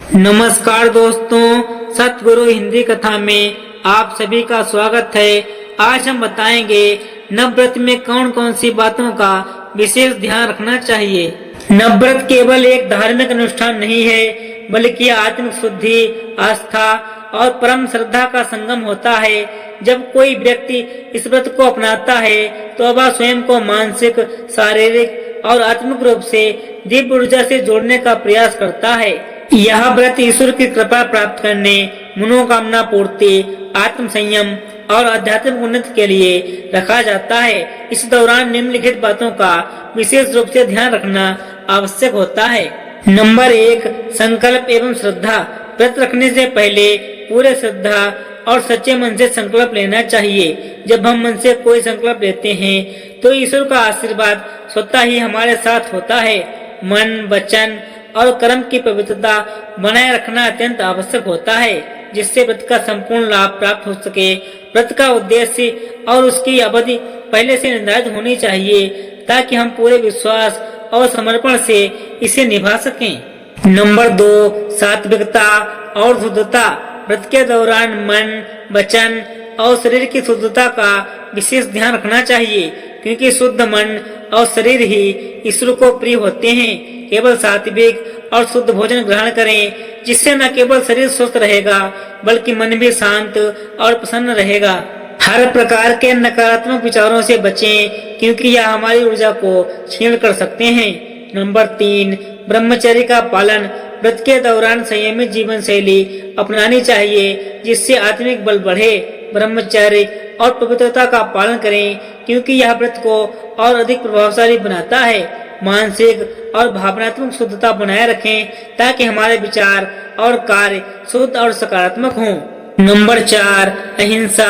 नमस्कार दोस्तों, सतगुरु हिंदी कथा में आप सभी का स्वागत है। आज हम बताएंगे नवव्रत में कौन कौन सी बातों का विशेष ध्यान रखना चाहिए। नवव्रत केवल एक धार्मिक अनुष्ठान नहीं है, बल्कि आत्मिक शुद्धि, आस्था और परम श्रद्धा का संगम होता है। जब कोई व्यक्ति इस व्रत को अपनाता है तो वह स्वयं को मानसिक, शारीरिक और आत्मिक रूप से दिव्य ऊर्जा से जोड़ने का प्रयास करता है। यह व्रत ईश्वर की कृपा प्राप्त करने, मनोकामना पूर्ति, आत्म संयम और आध्यात्मिक उन्नति के लिए रखा जाता है। इस दौरान निम्नलिखित बातों का विशेष रूप से ध्यान रखना आवश्यक होता है। नंबर 1, संकल्प एवं श्रद्धा। व्रत रखने से पहले पूरे श्रद्धा और सच्चे मन से संकल्प लेना चाहिए। जब हम मन से कोई संकल्प लेते हैं तो ईश्वर का आशीर्वाद स्वतः ही हमारे साथ होता है। मन, वचन और कर्म की पवित्रता बनाए रखना अत्यंत आवश्यक होता है, जिससे व्रत का संपूर्ण लाभ प्राप्त हो सके। व्रत का उद्देश्य और उसकी अवधि पहले से निर्धारित होनी चाहिए, ताकि हम पूरे विश्वास और समर्पण से इसे निभा सकें। नंबर 2, सात्विकता और शुद्धता। व्रत के दौरान मन, वचन और शरीर की शुद्धता का विशेष ध्यान रखना चाहिए, क्योंकि शुद्ध मन और शरीर ही ईश्वर को प्रिय होते हैं। केवल सात्विक और शुद्ध भोजन ग्रहण करें, जिससे न केवल शरीर स्वस्थ रहेगा बल्कि मन भी शांत और प्रसन्न रहेगा। हर प्रकार के नकारात्मक विचारों से बचें, क्योंकि यह हमारी ऊर्जा को क्षीण कर सकते हैं। नंबर 3, ब्रह्मचर्य का पालन। व्रत के दौरान संयमित जीवन शैली अपनानी चाहिए, जिससे आत्मिक बल बढ़े। ब्रह्मचर्य और पवित्रता का पालन करें, क्योंकि यह व्रत को और अधिक प्रभावशाली बनाता है। मानसिक और भावनात्मक शुद्धता बनाए रखें, ताकि हमारे विचार और कार्य शुद्ध और सकारात्मक हों। नंबर 4, अहिंसा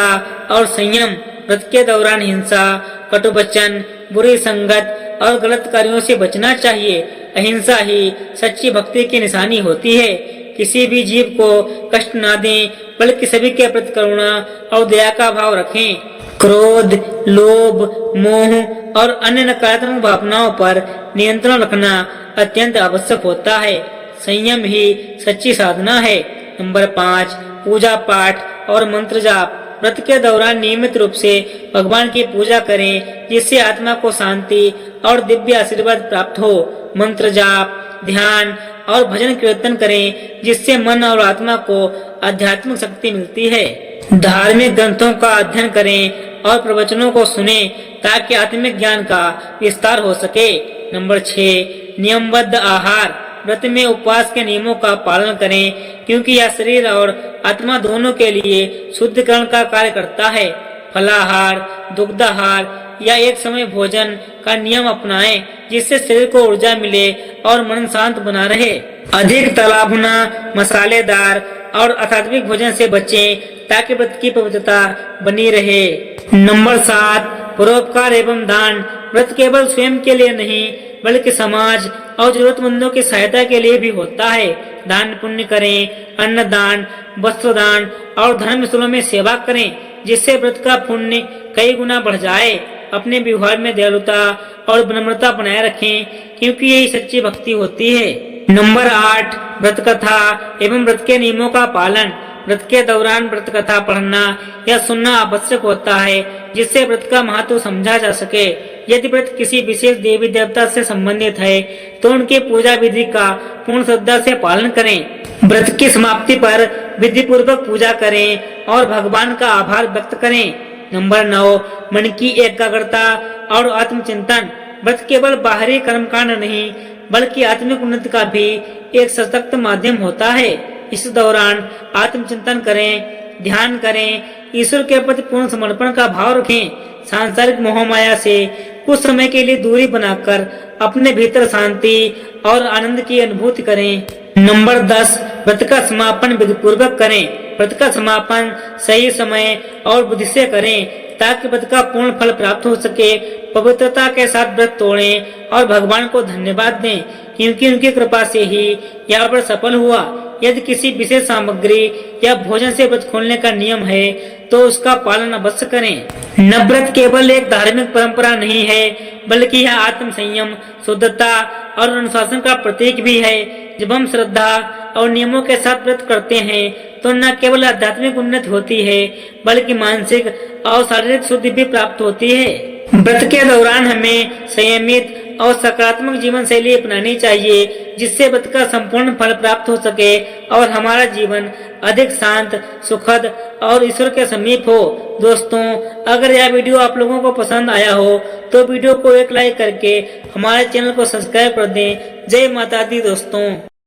और संयम। व्रत के दौरान हिंसा, कटु वचन, बुरी संगत और गलत कार्यों से बचना चाहिए। अहिंसा ही सच्ची भक्ति की निशानी होती है। किसी भी जीव को कष्ट ना दें, बल्कि सभी के प्रति करुणा और दया का भाव रखें। क्रोध, लोभ, मोह और अन्य नकारात्मक भावनाओं पर नियंत्रण रखना अत्यंत आवश्यक होता है। संयम ही सच्ची साधना है। नंबर 5, पूजा पाठ और मंत्र जाप। व्रत के दौरान नियमित रूप से भगवान की पूजा करें, जिससे आत्मा को शांति और दिव्य आशीर्वाद प्राप्त हो। मंत्र जाप, ध्यान और भजन कीर्तन करें, जिससे मन और आत्मा को आध्यात्मिक शक्ति मिलती है। धार्मिक ग्रंथों का अध्ययन करें और प्रवचनों को सुनें, ताकि आत्मिक ज्ञान का विस्तार हो सके। नंबर 6, नियमबद्ध आहार। व्रत में उपवास के नियमों का पालन करें, क्योंकि यह शरीर और आत्मा दोनों के लिए शुद्धिकरण का कार्य करता है। फलाहार, दुग्धाहार या एक समय भोजन का नियम अपनाएं, जिससे शरीर को ऊर्जा मिले और मन शांत बना रहे। अधिक तला भुना, मसालेदार और असात्विक भोजन से बचें, ताकि व्रत की पवित्रता बनी रहे। नंबर 7, परोपकार एवं दान। व्रत केवल स्वयं के लिए नहीं, बल्कि समाज और जरूरतमंदों की सहायता के लिए भी होता है। दान पुण्य करें, अन्नदान, वस्त्रदान और धर्म स्थलों में सेवा करें, जिससे व्रत का पुण्य कई गुना बढ़ जाए। अपने व्यवहार में दयालुता और विनम्रता बनाए रखें, क्योंकि यही सच्ची भक्ति होती है। नंबर 8, व्रत कथा एवं व्रत के नियमों का पालन। व्रत के दौरान व्रत कथा पढ़ना या सुनना आवश्यक होता है, जिससे व्रत का महत्व समझा जा सके। यदि व्रत किसी विशेष देवी देवता से संबंधित है, तो उनके पूजा विधि का पूर्ण श्रद्धा से पालन करें। व्रत की समाप्ति पर विधि पूर्वक पूजा करें और भगवान का आभार व्यक्त करें। नंबर 9, मन की एकाग्रता और आत्मचिंतन। व्रत केवल बाहरी कर्मकांड नहीं, बल्कि आत्मिक उन्नति का भी एक सशक्त माध्यम होता है। इस दौरान आत्मचिंतन करें, ध्यान करें, ईश्वर के प्रति पूर्ण समर्पण का भाव रखें। सांसारिक मोह माया से कुछ समय के लिए दूरी बनाकर अपने भीतर शांति और आनंद की अनुभूति करें। नंबर 10, व्रत का समापन विधि पूर्वक करें। व्रत का समापन सही समय और बुद्धि से करें, ताकि व्रत का पूर्ण फल प्राप्त हो सके। पवित्रता के साथ व्रत तोड़ें और भगवान को धन्यवाद दें, क्योंकि उनकी कृपा से ही यह व्रत सफल हुआ। यदि किसी विशेष सामग्री या भोजन से व्रत खोलने का नियम है, तो उसका पालन अवश्य करें। नवव्रत केवल एक धार्मिक परंपरा नहीं है, बल्कि यह आत्म संयम, शुद्धता और अनुशासन का प्रतीक भी है। जब हम श्रद्धा और नियमों के साथ व्रत करते हैं तो न केवल आध्यात्मिक उन्नति होती है बल्कि मानसिक और शारीरिक शुद्धि भी प्राप्त होती है। व्रत के दौरान हमें संयमित और सकारात्मक जीवन शैली अपनानी चाहिए जिससे व्रत का संपूर्ण फल प्राप्त हो सके और हमारा जीवन अधिक शांत, सुखद और ईश्वर के समीप हो। दोस्तों, अगर यह वीडियो आप लोगों को पसंद आया हो तो वीडियो को एक लाइक करके हमारे चैनल को सब्सक्राइब कर दें। जय माता दी दोस्तों।